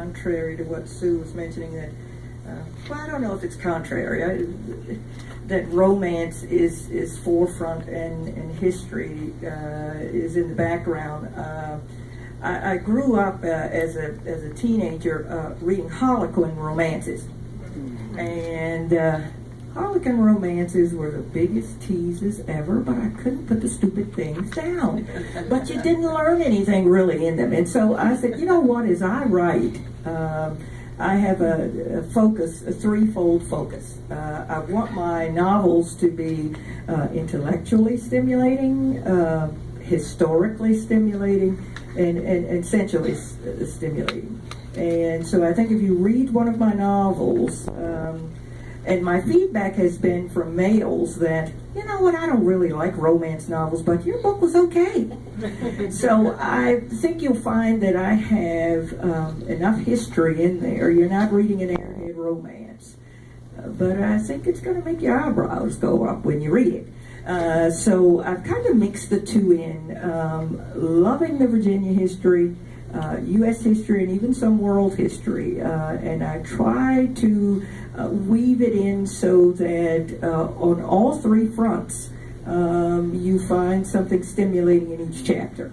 Contrary to what Sue was mentioning, that well, I don't know if it's contrary. That romance is forefront and history is in the background. I grew up as a teenager reading Harlequin romances, and Harlequin romances were the biggest teases ever, but I couldn't put the stupid things down. But you didn't learn anything really in them, and so I said, you know what? As I write, I have a threefold focus. I want my novels to be intellectually stimulating, historically stimulating, and sensually stimulating. And so I think if you read one of my novels, and my feedback has been from males that, you know what, I don't really like romance novels, but your book was okay. So I think you'll find that I have enough history in there. You're not reading an airhead romance, but I think it's going to make your eyebrows go up when you read it. So I've kind of mixed the two in, loving the Virginia history, U.S. history, and even some world history, and I try to weave it in so that on all three fronts you find something stimulating in each chapter.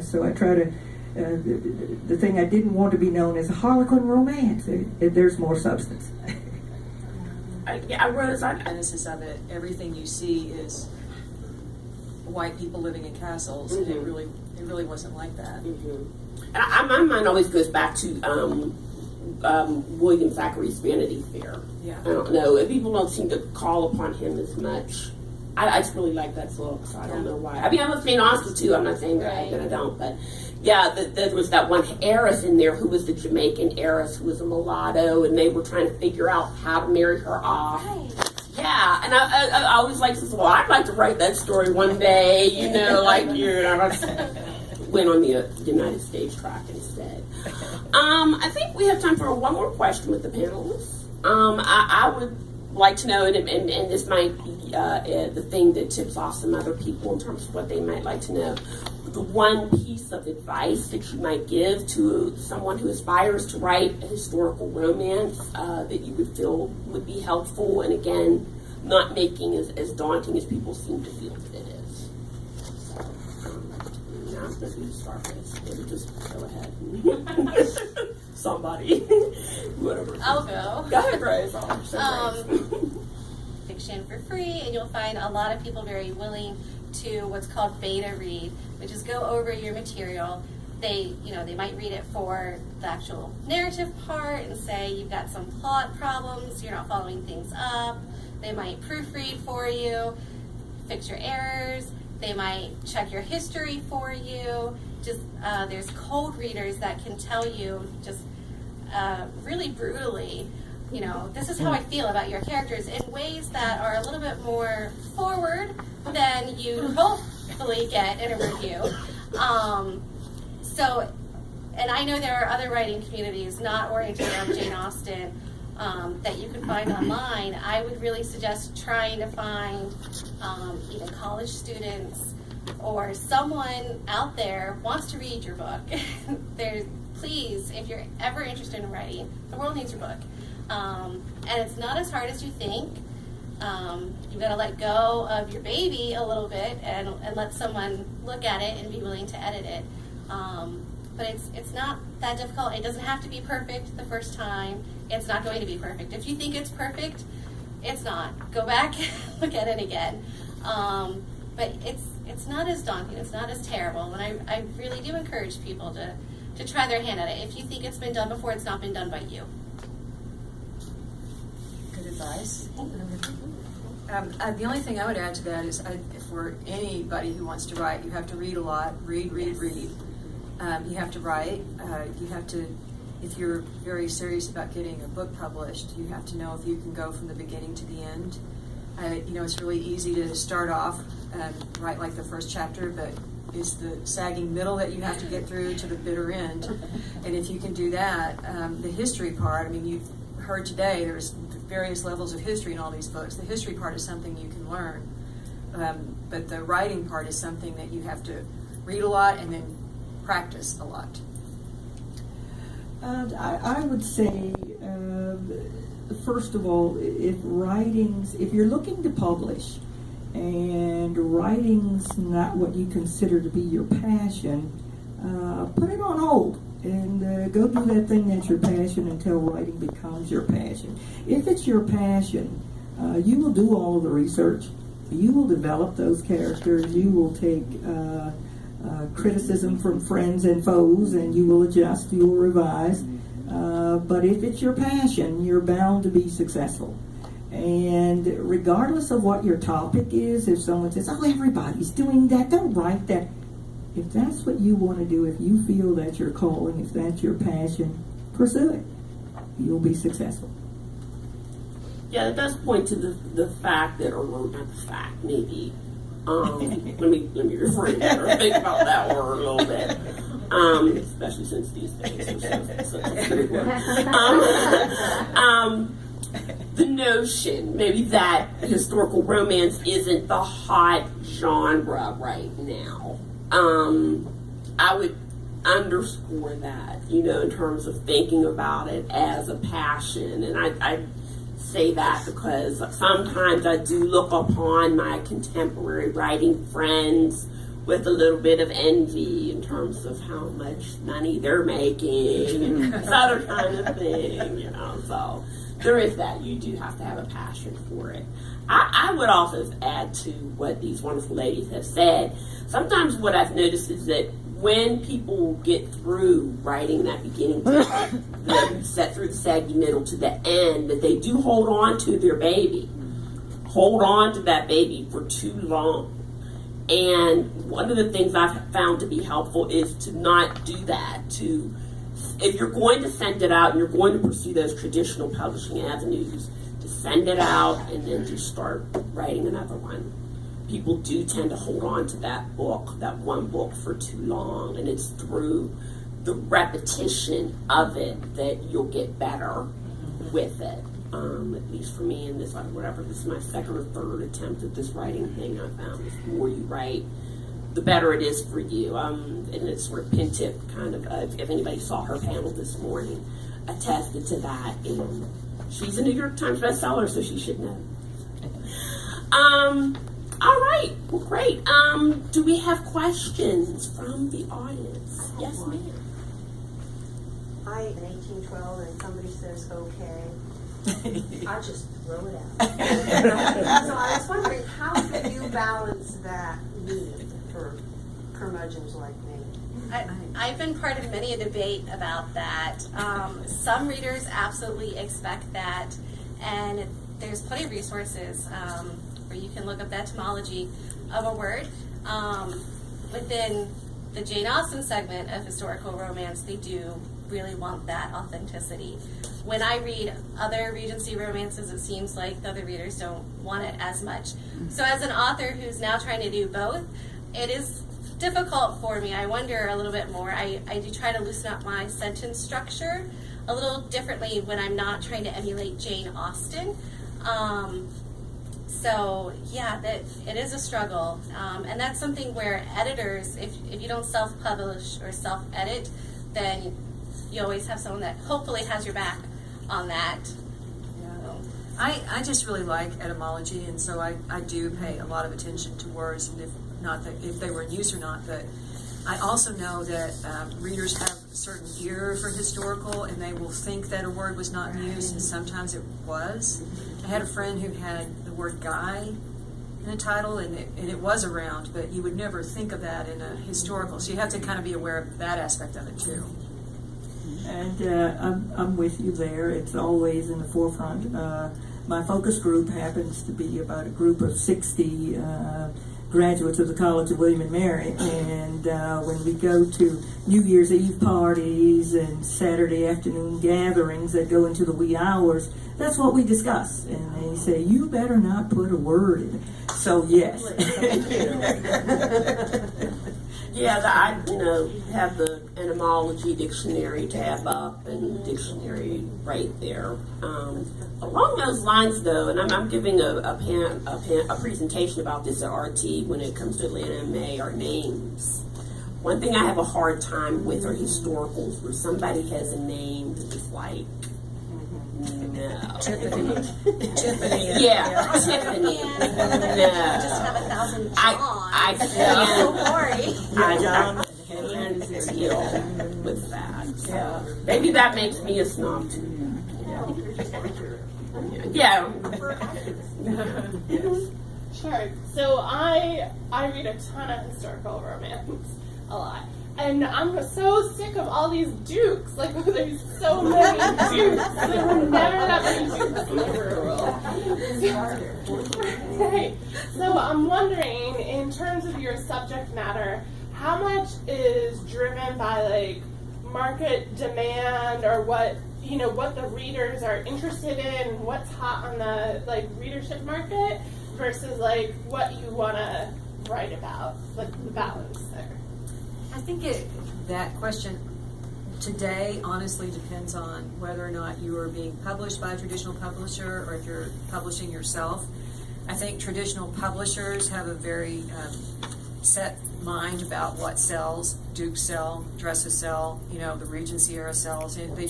So I try to, the thing I didn't want to be known as a Harlequin romance, there's more substance. Rose, the genesis of it, everything you see is white people living in castles, and it really wasn't like that. And my mind always goes back to William Thackeray's Vanity Fair. Yeah. I don't know. People don't seem to call upon him as much. I just really like that book, so I don't know why. I mean, I'm a Jane Austen too. I'm not saying that I don't, but yeah, there was that one heiress in there who was the Jamaican heiress who was a mulatto, and they were trying to figure out how to marry her off. Right. Yeah, and I always like to say, well, I'd like to write that story one day, went on the United States track instead. I think we have time for one more question with the panelists. I would like to know, and this might be the thing that tips off some other people in terms of what they might like to know. The one piece of advice that you might give to someone who aspires to write a historical romance that you would feel would be helpful, and again, not making as daunting as people seem to feel that it is. So, now I'm going to start this. Maybe just go ahead. Somebody. Whatever. I'll go. Go ahead, Grace. Fiction for free, and you'll find a lot of people very willing to what's called beta read, which is go over your material. They might read it for the actual narrative part and say you've got some plot problems, you're not following things up. They might proofread for you, fix your errors. They might check your history for you. Just there's cold readers that can tell you just really brutally, this is how I feel about your characters in ways that are a little bit more forward than you hopefully get in a review. And I know there are other writing communities not oriented around Jane Austen that you can find online. I would really suggest trying to find either college students or someone out there wants to read your book. Please, if you're ever interested in writing, the world needs your book. And it's not as hard as you think. You've got to let go of your baby a little bit and let someone look at it and be willing to edit it. But it's not that difficult. It doesn't have to be perfect the first time. It's not going to be perfect. If you think it's perfect, it's not. Go back, look at it again. But it's not as daunting. It's not as terrible. And I really do encourage people to try their hand at it. If you think it's been done before, it's not been done by you. Good advice. The only thing I would add to that is for anybody who wants to write, you have to read a lot. Read. You have to write. You have to, if you're very serious about getting a book published, you have to know if you can go from the beginning to the end. It's really easy to start off and write like the first chapter, but it's the sagging middle that you have to get through to the bitter end. And if you can do that, the history part, you've heard today there's various levels of history in all these books. The history part is something you can learn, but the writing part is something that you have to read a lot and then practice a lot. I would say, first of all, if you're looking to publish and writing's not what you consider to be your passion, put it on hold and go do that thing that's your passion until writing becomes your passion. If it's your passion, you will do all of the research. You will develop those characters. You will take criticism from friends and foes, and you will adjust, you will revise. But if it's your passion, you're bound to be successful. And regardless of what your topic is, if someone says, oh, everybody's doing that, don't write that. If that's what you want to do, if you feel that's your calling, if that's your passion, pursue it. You'll be successful. Yeah, it does point to the fact that, or well, not the fact, maybe. Let me refrain that or think about that word a little bit. Especially since these days are such a big word. The notion, maybe that historical romance isn't the hot genre right now. I would underscore that, in terms of thinking about it as a passion. And I say that because sometimes I do look upon my contemporary writing friends with a little bit of envy in terms of how much money they're making and this other kind of thing, so there is that. You do have to have a passion for it. I would also add to what these wonderful ladies have said. Sometimes what I've noticed is that when people get through writing that beginning to set through the saggy middle to the end, that they do hold on to their baby. Hold on to that baby for too long. And one of the things I've found to be helpful is to not do that. If you're going to send it out and you're going to pursue those traditional publishing avenues, to send it out and then to start writing another one. People do tend to hold on to that book, that one book, for too long, and it's through the repetition of it that you'll get better with it. At least for me, in this, this is my second or third attempt at this writing thing. I found the more you write, the better it is for you. And it's sort of pin tip kind of. If anybody saw her panel this morning, attested to that. And she's a New York Times bestseller, so she should know. All right, well, great. Do we have questions from the audience? Yes, ma'am. I in 1812 and somebody says okay, I just throw it out. So I was wondering, how do you balance that need for curmudgeons like me? I've been part of many a debate about that. Some readers absolutely expect that, and there's plenty of resources where you can look up the etymology of a word. Within the Jane Austen segment of historical romance, they do really want that authenticity. When I read other Regency romances, it seems like the other readers don't want it as much. So as an author who's now trying to do both, it is difficult for me. I wonder a little bit more. I do try to loosen up my sentence structure a little differently when I'm not trying to emulate Jane Austen. So yeah, that it is a struggle, and that's something where editors, if you don't self-publish or self-edit, then you always have someone that hopefully has your back on that. Yeah. I just really like etymology, and so I do pay a lot of attention to words, and if they were in use or not. But I also know that readers have a certain ear for historical, and they will think that a word was not in use, and sometimes it was. I had a friend who had the word guy in a title, and it was around, but you would never think of that in a historical. So you have to kind of be aware of that aspect of it too. And I'm with you there. It's always in the forefront. My focus group happens to be about a group of 60 graduates of the College of William and Mary, and when we go to New Year's Eve parties and Saturday afternoon gatherings that go into the wee hours, that's what we discuss. And they say, you better not put a word in it. So yes. Yeah, I have the etymology dictionary tab up and dictionary right there. Along those lines, though, and I'm giving a presentation about this at RT when it comes to Atlanta and May, our names. One thing I have a hard time with are historicals where somebody has a name that is like, no. Tiffany. Tiffany. Yeah, Tiffany. Just have 1,000 Johns. I So can't. boring. John. I can't deal with that. So maybe that makes me a snob too. Yeah. Sure. So I read a ton of historical romance, a lot, and I'm so sick of all these dukes. Like there's so many dukes. There were never that many dukes in the world. Right. So I'm wondering, in terms of your subject matter, how much is driven by like market demand or what the readers are interested in, what's hot on the like readership market, versus like what you want to write about, like the balance there. I think that question today honestly depends on whether or not you are being published by a traditional publisher or if you're publishing yourself. I think traditional publishers have a very set mind about what sells. Dukes sell, dresses sell, the Regency era sells, and they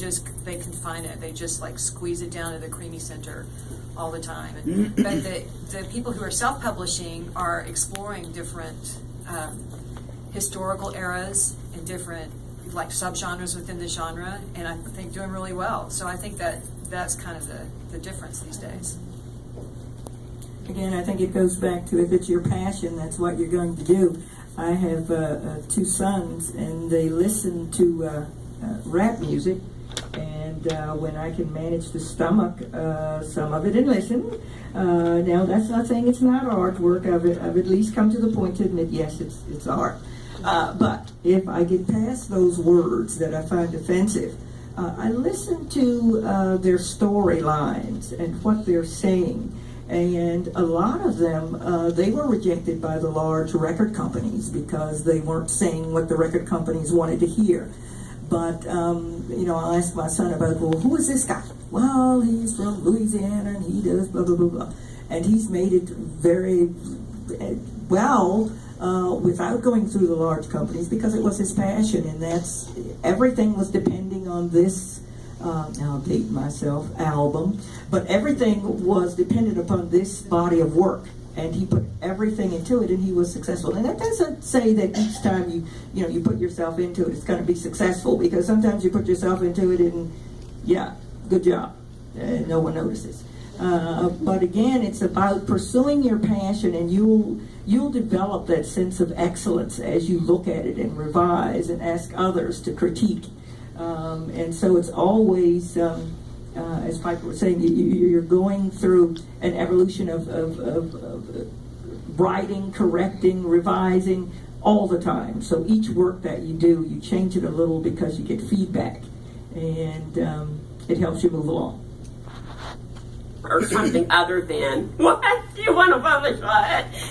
confine it. They just like squeeze it down to the creamy center all the time. But the people who are self-publishing are exploring different historical eras and different like subgenres within the genre, and I think doing really well. So I think that's kind of the difference these days. Again, I think it goes back to if it's your passion, that's what you're going to do. I have 2 sons, and they listen to rap music, and when I can manage to stomach some of it and listen, now that's not saying it's not artwork. I've at least come to the point to admit, yes, it's art. But if I get past those words that I find offensive, I listen to their storylines and what they're saying. And a lot of them, they were rejected by the large record companies because they weren't saying what the record companies wanted to hear. But, I'll ask my son about, well, who is this guy? Well, he's from Louisiana and he does blah, blah, blah, blah. And he's made it very well without going through the large companies because it was his passion, and everything was depending on this. I'll date myself, album, but everything was dependent upon this body of work, and he put everything into it, and he was successful. And that doesn't say that each time you put yourself into it, it's going to be successful, because sometimes you put yourself into it and, yeah, good job, no one notices. But again, it's about pursuing your passion, and you'll develop that sense of excellence as you look at it and revise and ask others to critique. And so it's always, as Piper was saying, you're going through an evolution of writing, correcting, revising all the time. So each work that you do, you change it a little because you get feedback, and it helps you move along. Or something other than, what do you want to publish?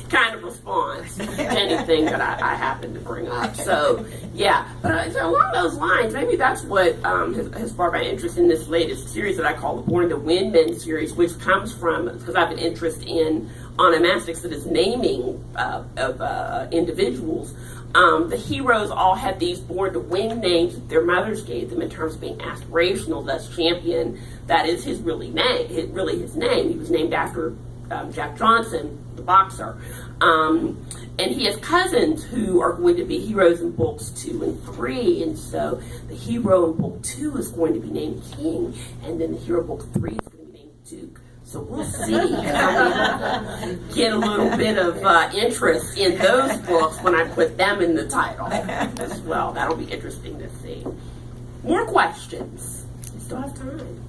Kind of response to anything that I happen to bring up. So, yeah. But along those lines, maybe that's what has sparked my interest in this latest series that I call the Born to Win Men series, which comes from, because I have an interest in onomastics, that is naming of individuals. The heroes all had these born to win names that their mothers gave them in terms of being aspirational. Thus, Champion, that is his really name. His name. He was named after Jack Johnson, the boxer. And he has cousins who are going to be heroes in books 2 and 3. And so the hero in book 2 is going to be named King, and then the hero in book 3 is going to be named Duke. So we'll see how we get a little bit of interest in those books when I put them in the title as well. That'll be interesting to see. More questions? We still have time.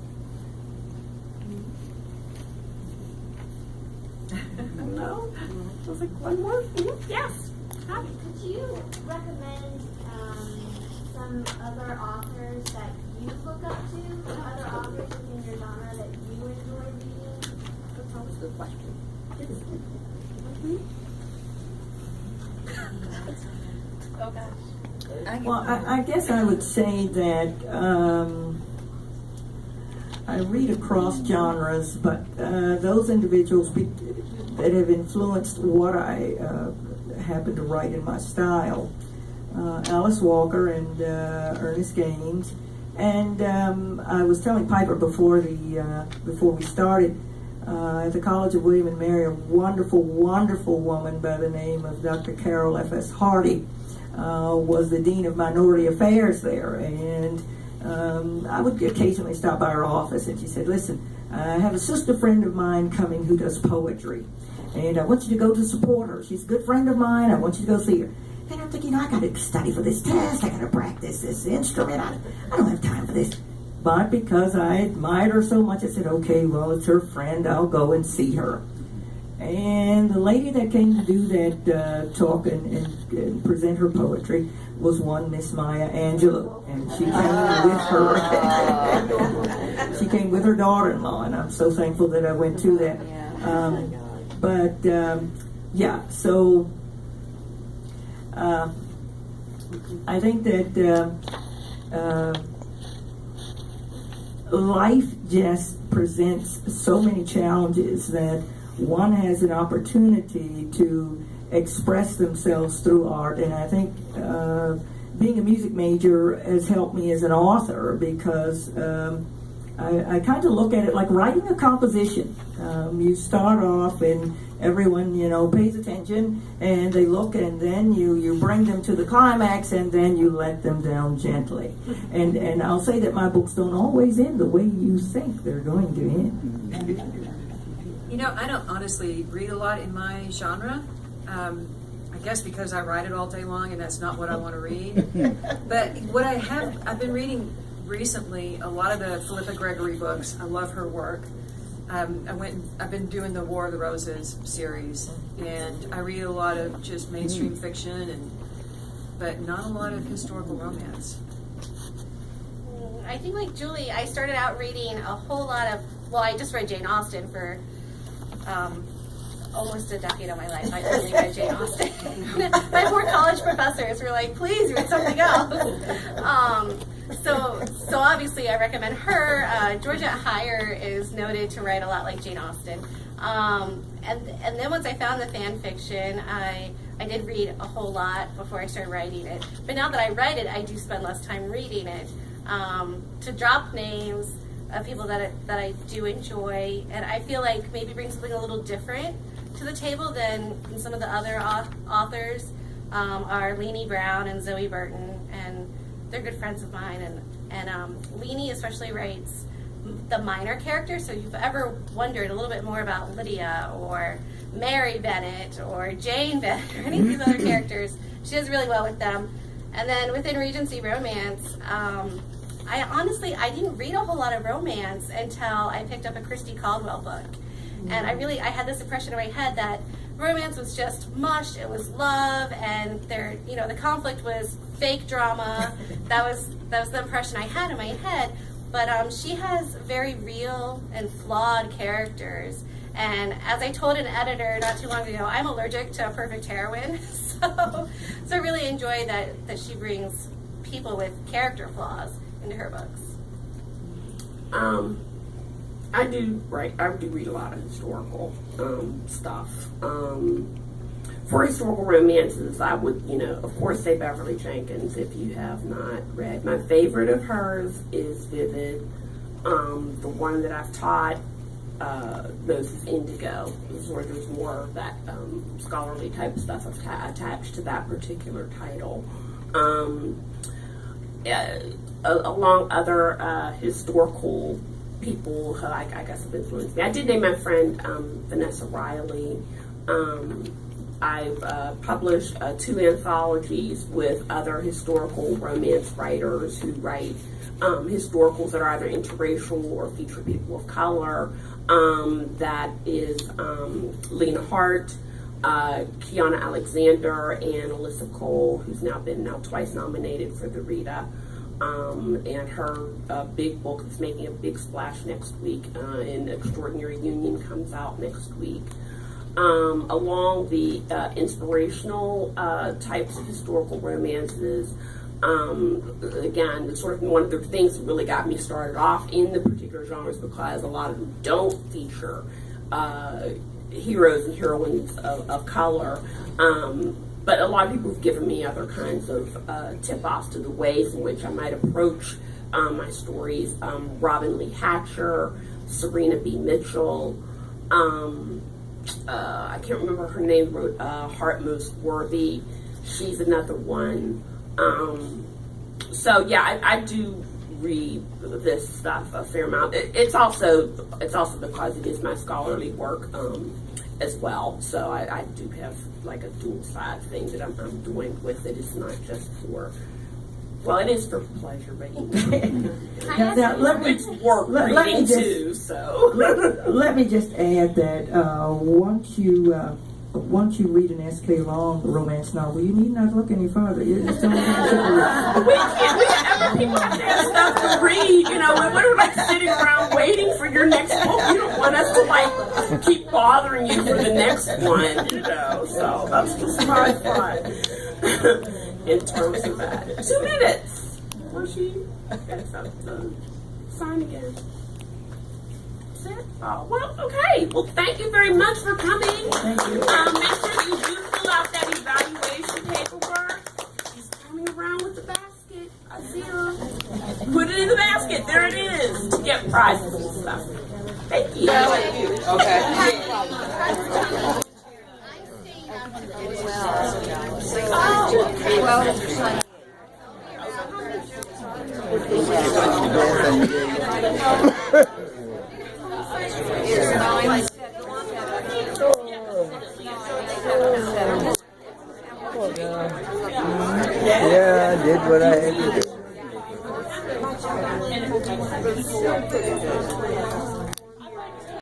No? Was like one more? Yes. Hi. Could you recommend some other authors that you look up to? Other authors within your genre that you enjoy reading? That's always a good question. Oh gosh. Well, I guess I would say that I read across genres, but those individuals that have influenced what I happen to write in my style Alice Walker and Ernest Gaines. And I was telling Piper before we started, at the College of William and Mary, a wonderful, wonderful woman by the name of Dr. Carol F.S. Hardy was the Dean of Minority Affairs there. And I would occasionally stop by her office, and she said, listen, I have a sister friend of mine coming who does poetry, and I want you to go to support her. She's a good friend of mine. I want you to go see her. And I'm thinking, I got to study for this test. I got to practice this instrument. I don't have time for this. But because I admired her so much, I said, okay, well, it's her friend. I'll go and see her. And the lady that came to do that talk and present her poetry was one Miss Maya Angelou. And she came with her. She came with her daughter-in-law, and I'm so thankful that I went to that. Yeah, so I think that life just presents so many challenges that one has an opportunity to express themselves through art. And I think being a music major has helped me as an author, because I kind of look at it like writing a composition. You start off and everyone, pays attention, and they look, and then you bring them to the climax, and then you let them down gently. And I'll say that my books don't always end the way you think they're going to end. I don't honestly read a lot in my genre. I guess because I write it all day long, and that's not what I want to read. But what I've been reading recently a lot of the Philippa Gregory books. I love her work. I've been doing the War of the Roses series, and I read a lot of just mainstream fiction, but not a lot of historical romance. I think like Julie, I started out reading a whole lot of, I just read Jane Austen for almost a decade of my life. I only read Jane Austen. My poor college professors were like, please read something else. So obviously I recommend her. Georgette Heyer is noted to write a lot like Jane Austen. And then once I found the fan fiction, I did read a whole lot before I started writing it. But now that I write it, I do spend less time reading it. To drop names of people that I do enjoy, and I feel like maybe bring something a little different to the table than some of the other authors are Leanie Brown and Zoe Burton, and they're good friends of mine. And Leanie especially writes the minor characters, so if you've ever wondered a little bit more about Lydia or Mary Bennett or Jane Bennett or any of these other characters, she does really well with them. And then within Regency Romance, I didn't read a whole lot of romance until I picked up a Christy Caldwell book. And I had this impression in my head that romance was just mush, it was love, and the conflict was fake drama. That was the impression I had in my head. But she has very real and flawed characters. And as I told an editor not too long ago, I'm allergic to a perfect heroine. So I really enjoy that she brings people with character flaws into her books. I do read a lot of historical stuff. For historical romances, I would, of course, say Beverly Jenkins if you have not read. My favorite of hers is Vivid. The one that I've taught most is Indigo. This is where there's more of that scholarly type of stuff attached to that particular title. Along other historical people who I guess have influenced me. I did name my friend Vanessa Riley. I've published 2 anthologies with other historical romance writers who write historicals that are either interracial or feature people of color. That is Lena Hart, Kiana Alexander, and Alyssa Cole, who's now been twice nominated for the Rita. And her big book is making a big splash next week, and Extraordinary Union comes out next week. Along the inspirational types of historical romances, again, sort of one of the things that really got me started off in the particular genres, because a lot of them don't feature heroes and heroines of color. But a lot of people have given me other kinds of tip-offs to the ways in which I might approach my stories. Robin Lee Hatcher, Serena B. Mitchell, I can't remember her name, wrote Heart Moves Worthy. She's another one. So yeah, I do read this stuff a fair amount. It's also because it is my scholarly work as well. So I do have like a dual side thing that I'm doing with it. It's not just for, well, it is for pleasure, but Now, let me it's work let me reading just- too. So let me just add that once you read an S.K. Long romance novel, you need not look any further. You just don't have to we can't people have to have stuff to read, you know, we're like sitting around waiting for your next book. You don't want us to like keep bothering you for the next one, you know, so that's just my fun in terms of that. 2 minutes. Where's she? Okay, so sign again. That's it? Oh, well, okay. Well, thank you very much for coming. Thank you. Make sure you do fill out that evaluation paperwork. She's coming around with the basket. I see her. Put it in the basket. There it is. To get prizes and stuff. Thank you. Yeah, I did what I had to do.